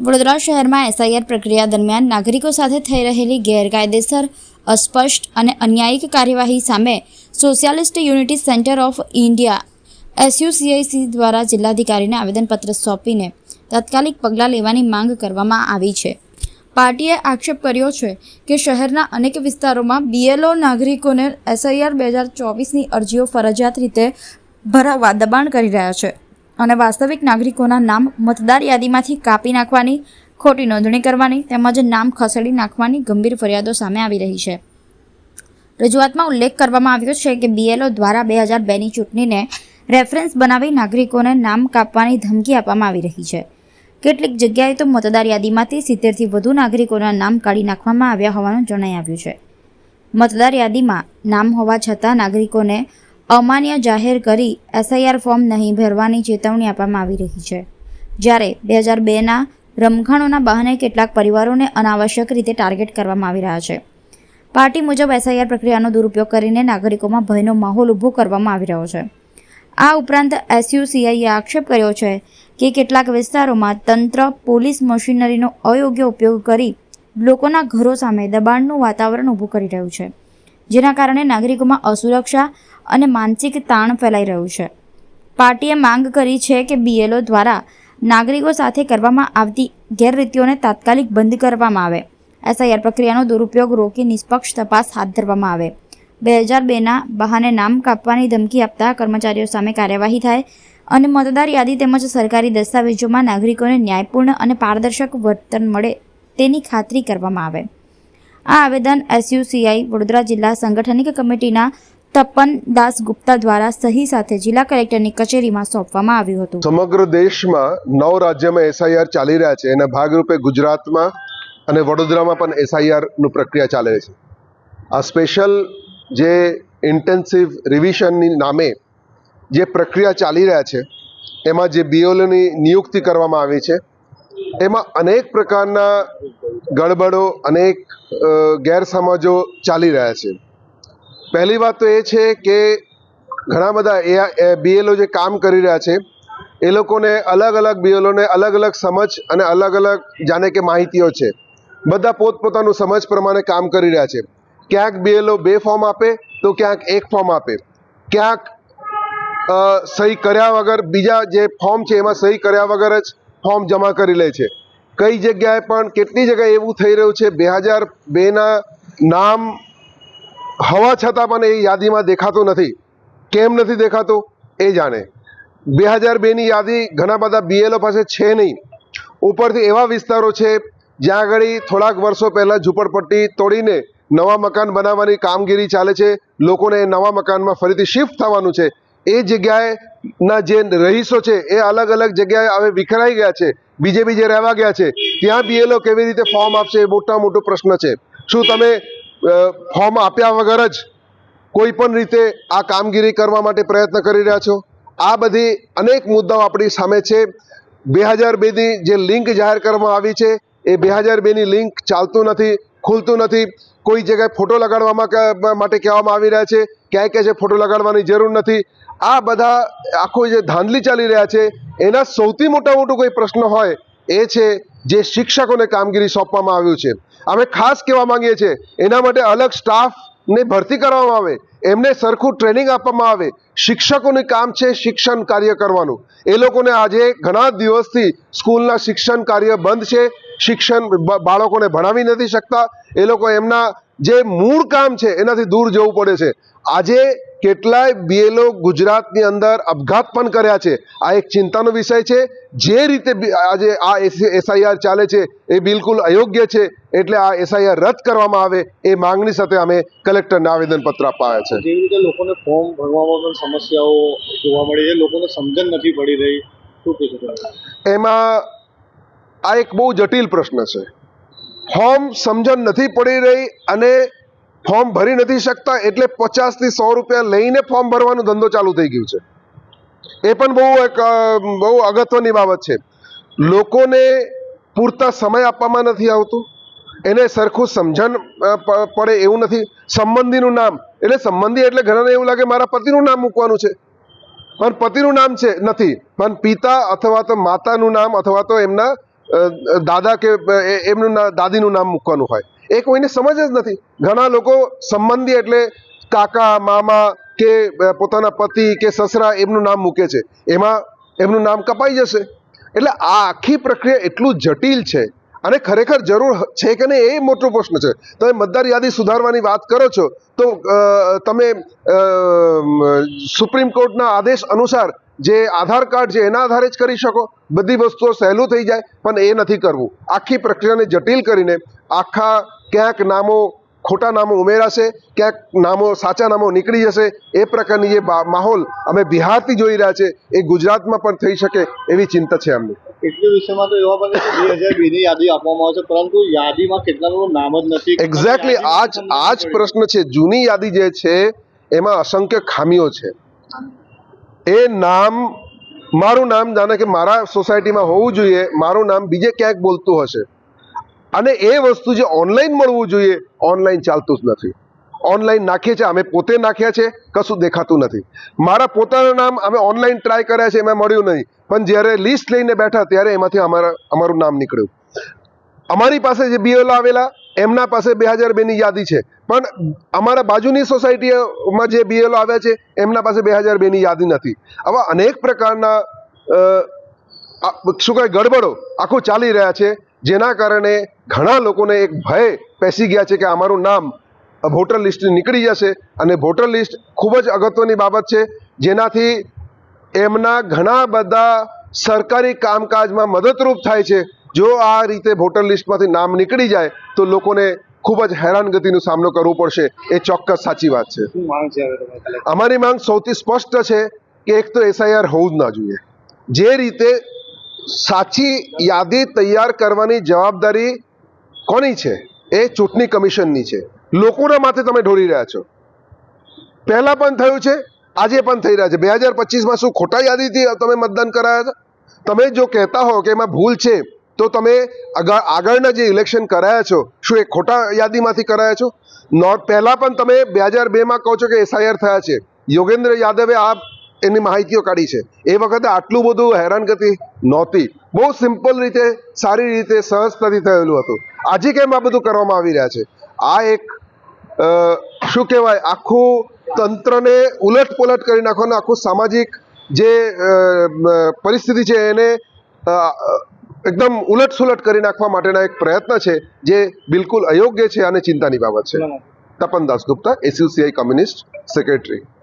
વડોદરા શહેરમાં એસઆઈઆર પ્રક્રિયા દરમિયાન નાગરિકો સાથે થઈ રહેલી ગેરકાયદેસર, અસ્પષ્ટ અને અન્યાયિક કાર્યવાહી સામે socialist unity centre of India SUCIC દ્વારા જિલ્લાધિકારીને આવેદનપત્ર સોંપીને તાત્કાલિક પગલાં લેવાની માંગ કરવામાં આવી છે। પાર્ટીએ આક્ષેપ કર્યો છે કે શહેરના અનેક વિસ્તારોમાં BLO નાગરિકોને SIR 2024ની અરજીઓ ફરજિયાત રીતે ભરાવવા દબાણ કરી રહ્યા છે અને વાસ્તવિક નાગરિકોના નામ મતદાર યાદીમાંથી કાપી નાખવાની, ખોટી નોંધણી કરવાની તેમજ નામ ખસેડી નાખવાની ગંભીર ફરિયાદો સામે આવી રહી છે। રજૂઆતમાં ઉલ્લેખ કરવામાં આવ્યો છે કે BLO દ્વારા 2002ની ચૂંટણીને રેફરન્સ બનાવી નાગરિકોને નામ કાપવાની ધમકી આપવામાં આવી રહી છે। કેટલીક જગ્યાએ તો મતદાર યાદીમાંથી 70થી વધુ નાગરિકોના નામ કાઢી નાખવામાં આવ્યા હોવાનું જણાઈ આવ્યું છે। મતદાર યાદીમાં નામ હોવા છતાં નાગરિકોને અમાન્ય જાહેર કરી SIR ફોર્મ નહીં ભરવાની ચેતવણી આપવામાં આવી રહી છે, જ્યારે 2002ના રમખાણોના બહાને કેટલાક પરિવારોને અનાવશ્યક રીતે ટાર્ગેટ કરવામાં આવી રહ્યા છે। પાર્ટી મુજબ SIR પ્રક્રિયાનો દુરુપયોગ કરીને નાગરિકોમાં ભયનો માહોલ ઊભો કરવામાં આવી રહ્યો છે। આ ઉપરાંત SUCIએ આક્ષેપ કર્યો છે કે કેટલાક વિસ્તારોમાં તંત્ર પોલીસ મશીનરીનો અયોગ્ય ઉપયોગ કરી લોકોના ઘરો સામે દબાણનું વાતાવરણ ઊભું કરી રહ્યું છે, જેના કારણે નાગરિકોમાં અસુરક્ષા અને માનસિક તાણ ફેલાઈ રહ્યું છે। પાર્ટીએ માંગ કરી છે કે BLO દ્વારા નાગરિકો સાથે કરવામાં આવતી ગેરરીતિઓને તાત્કાલિક બંધ કરવામાં આવે, SIR પ્રક્રિયાનો દુરુપયોગ રોકી નિષ્પક્ષ તપાસ હાથ ધરવામાં આવે, 2002ના બહાને નામ કાપવાની ધમકી આપતા કર્મચારીઓ સામે કાર્યવાહી થાય અને મતદાર યાદી તેમજ સરકારી દસ્તાવેજોમાં નાગરિકોને ન્યાયપૂર્ણ અને પારદર્શક વર્તન મળે તેની ખાતરી કરવામાં આવે। આ આવેદન SUCI વડોદરા જિલ્લા સંગઠનિક કમિટીના તપન દાસ ગુપ્તા દ્વારા સહી સાથે જિલ્લા કલેક્ટરની કચેરીમાં સોંપવામાં આવ્યું હતું। સમગ્ર દેશમાં 9 રાજ્યમાં SIR ચાલી રહ્યા છે એના ભાગરૂપે ગુજરાતમાં અને વડોદરામાં પણ SIR નું પ્રક્રિયા ચાલે છે। આ સ્પેશિયલ જે ઇન્ટેન્સિવ રિવિઝનની નામે જે પ્રક્રિયા ચાલી રહ્યા છે એમાં જે BLOની નિયુક્તિ કરવામાં આવી છે એમાં અનેક પ્રકારના ગડબડો, અનેક ગેરસમજો ચાલી રહ્યા છે। પહેલી વાત તો એ છે કે ઘણા બધા BLO જે કામ કરી રહ્યા છે એ લોકોને અલગ અલગ BLOને અલગ અલગ સમજ અને અલગ અલગ જાણે કે માહિતીઓ છે, બધા પોતપોતાનું સમજ પ્રમાણે કામ કરી રહ્યા છે। ક્યાંક BLO 2 ફોર્મ આપે તો ક્યાંક 1 ફોર્મ આપે, ક્યાંક સહી કર્યા વગર બીજા જે ફોર્મ છે એમાં સહી કર્યા વગર જ ફોર્મ જમા કરી લે છે। કઈ જગ્યાએ પણ કેટલી જગ્યાએ એવું થઈ રહ્યું છે 2002ના નામ હોવા છતાં પણ એ યાદીમાં દેખાતું નથી। કેમ નથી દેખાતું એ જાણે। 2002ની યાદી ઘણા બધા BLO પાસે છે નહીં, ઉપરથી એવા વિસ્તારો છે જ્યાં આગળ થોડાક વર્ષો પહેલાં ઝૂંપડપટ્ટી તોડીને નવા મકાન બનાવવાની કામગીરી ચાલે છે, લોકોને નવા મકાનમાં ફરીથી શિફ્ટ થવાનું છે। એ જગ્યાએના જે રહીશો છે એ અલગ અલગ જગ્યાએ હવે વિખરાઈ ગયા છે, બીજે રહેવા ગયા છે, ત્યાં BLO કેવી રીતે ફોર્મ આપશે એ મોટો પ્રશ્ન છે। શું તમે ફોર્મ આપ્યા વગર જ કોઈ પણ રીતે આ કામગીરી કરવા માટે પ્રયત્ન કરી રહ્યા છો? આ બધી અનેક મુદ્દાઓ આપણી સામે છે। 2002ની જે લિંક જાહેર કરવામાં આવી છે એ 2002ની લિંક ચાલતું નથી, ખુલતું નથી। કોઈ જગ્યાએ ફોટો લગાડવામાં માટે કહેવામાં આવી રહ્યા છે, ક્યાંય કહે છે ફોટો લગાડવાની જરૂર નથી। આ બધા આખો જે ધાંધલી ચાલી રહ્યા છે એના સૌથી મોટો કોઈ પ્રશ્ન હોય એ છે જે શિક્ષકોને કામગીરી સોંપવામાં આવ્યું છે। અમે ખાસ કહેવા માંગીએ છીએ એના માટે અલગ સ્ટાફને ભરતી કરવામાં આવે, એમને સરખું ટ્રેનિંગ આપવામાં આવે। શિક્ષકોનું કામ છે શિક્ષણ કાર્ય કરવાનું, એ લોકોને આજે ઘણા દિવસથી સ્કૂલના શિક્ષણ કાર્ય બંધ છે, શિક્ષણ બાળકોને ભણાવી નથી શકતા, એ લોકો એમના જે મૂળ કામ છે એનાથી દૂર જવું પડે છે। આજે કેટલાય BLO ગુજરાતની અંદર આપઘાત પણ કર્યા છે। આ એક ચિંતાનો વિષય છે। જે રીતે આજે આ SIR ચાલે છે એ બિલકુલ અયોગ્ય છે, એટલે આ SIR રદ કરવામાં આવે એ માંગણી સાથે અમે કલેક્ટરને આવેદનપત્ર અપાયા છે। જેવી રીતે લોકોને ફોર્મ ભરવામાં પણ સમસ્યાઓ જોવા મળી છે, લોકોને સમજણ નથી પડી રહી, શું કહેશો? એમાં આ એક બહુ જટિલ પ્રશ્ન છે। ફોર્મ સમજણ નથી પડી રહી અને ફોર્મ ભરી નથી શકતા એટલે 50થી 100 રૂપિયા લઈને ફોર્મ ભરવાનો ધંધો ચાલુ થઈ ગયું છે। એ પણ બહુ અગત્યની બાબત છે। લોકોને પૂરતા સમય આપવામાં નથી આવતું, એને સરખું સમજણ પડે એવું નથી। સંબંધીનું નામ એટલે સંબંધી એટલે ઘણાને એવું લાગે મારા પતિનું નામ મૂકવાનું છે, પણ પતિનું નામ છે નથી, પણ પિતા અથવા તો માતાનું નામ અથવા તો એમના દાદા કે એમનું દાદીનું નામ મૂકવાનું હોય, એ કોઈને સમજ જ નથી. ઘણા લોકો સંબંધી એટલે કાકા મામા કે પોતાના પતિ કે સસરા એમનું નામ મૂકે છે, એમાં એમનું નામ કપાઈ જશે. એટલે આ આખી પ્રક્રિયા એટલું જટિલ છે અને ખરેખર જરૂર છે કે નહીં એ મોટો પ્રશ્ન છે. તમે મતદાર યાદી સુધારવાની વાત કરો છો તો તમે સુપ્રીમ કોર્ટના આદેશ અનુસાર જે આધાર કાર્ડ છે એના આધારે જ કરી શકો, બધી વસ્તુઓ સહેલું થઈ જાય, પણ એ નથી કરવું. આખી પ્રક્રિયાને જટિલ કરીને આખા ક્યાંક નામો ખોટા નામો ઉમેરાશે, ક્યાંક નામો સાચા નામો નીકળી જશે. એ પ્રકારની જે માહોલ અમે બિહારથી જોઈ રહ્યા છે એ ગુજરાતમાં પણ થઈ શકે એવી ચિંતા છે અમને. કેટલી વિષયમાં તો એવા બને કે 2002 ની યાદી આપવામાં આવે છે, પરંતુ યાદીમાં કેટલાનું નામ જ નથી. એક્ઝેક્ટલી આ જ પ્રશ્ન છે. જૂની યાદી જે છે એમાં અસંખ્ય ખામીઓ છે. એ નામ, મારું નામ જાણે કે મારા સોસાયટીમાં હોવું જોઈએ, મારું નામ બીજે ક્યાંક બોલતું હશે, અને એ વસ્તુ જે ઓનલાઈન મળવું જોઈએ ઓનલાઈન ચાલતું જ નથી. ઓનલાઈન નાખીએ છીએ, અમે પોતે નાખ્યા છે, કશું દેખાતું નથી. મારા પોતાનું નામ અમે ઓનલાઈન ટ્રાય કર્યા છે, એમાં મળ્યું નહીં, પણ જ્યારે લિસ્ટ લઈને બેઠા ત્યારે એમાંથી અમારું નામ નીકળ્યું. અમારી પાસે જે બીએલઓ આવેલા એમના પાસે 2002 ની યાદી છે, પણ અમારા બાજુની સોસાયટીમાં જે બીએલઓ આવ્યા છે એમના પાસે 2002 ની યાદી નથી. આવા અનેક પ્રકારના શું કહે ગડબડો આખું ચાલી રહ્યા છે, જેના કારણે ઘણા લોકોને એક ભય પેસી ગયા છે કે અમારું નામ વોટર લિસ્ટ નીકળી જશે. અને વોટર લિસ્ટ ખૂબ જ અગત્યની બાબત છે, જેનાથી એમના ઘણા બધા સરકારી કામકાજમાં મદદરૂપ થાય છે. જો આ રીતે વોટર લિસ્ટમાંથી નામ નીકળી જાય તો લોકોને ખૂબ જ હેરાનગતિનો સામનો કરવો પડશે. એ ચોક્કસ સાચી વાત છે. શું માંગ છે હવે તમારી? અમારી માંગ સૌથી સ્પષ્ટ છે કે એક તો એસઆઈઆર હોવું જ ના જોઈએ. જે રીતે સાચી યાદી તૈયાર કરવાની જવાબદારી કોની છે? એ ચૂંટણી કમિશનની છે. લોકોના માથે તમે ઢોળી રહ્યા છો. પહેલા પણ થયું છે, આજે પણ થઈ રહ્યા છે. 2025માં શું ખોટા યાદીથી તમે મતદાન કરાયા હતા? તમે જો કહેતા હો કે એમાં ભૂલ છે તો તમે આગળના જે ઇલેક્શન કરાયા છો શું એ ખોટા યાદીમાંથી કરાયા છો? પહેલા પણ તમે 2002માં કહો છો કે એસઆઈઆર થયા છે. યોગેન્દ્ર યાદવે એની માહિતીઓ કાઢી છે. એ વખતે આટલું બધું હેરાનગતિ નહોતી. બહુ સિમ્પલ રીતે, સારી રીતે, સહજતાથી થયેલું હતું. આજે કેમ આ બધું કરવામાં આવી રહ્યા છે? આ એક શું કહેવાય, આખું તંત્રને ઉલટપલટ કરી નાખવાનું, આખું સામાજિક જે પરિસ્થિતિ છે એને એકદમ ઉલટસુલટ કરી નાખવા માટેના એક પ્રયત્ન છે, જે બિલકુલ અયોગ્ય છે અને ચિંતાની બાબત છે. Tapan Dasgupta, SUCI communist secretary.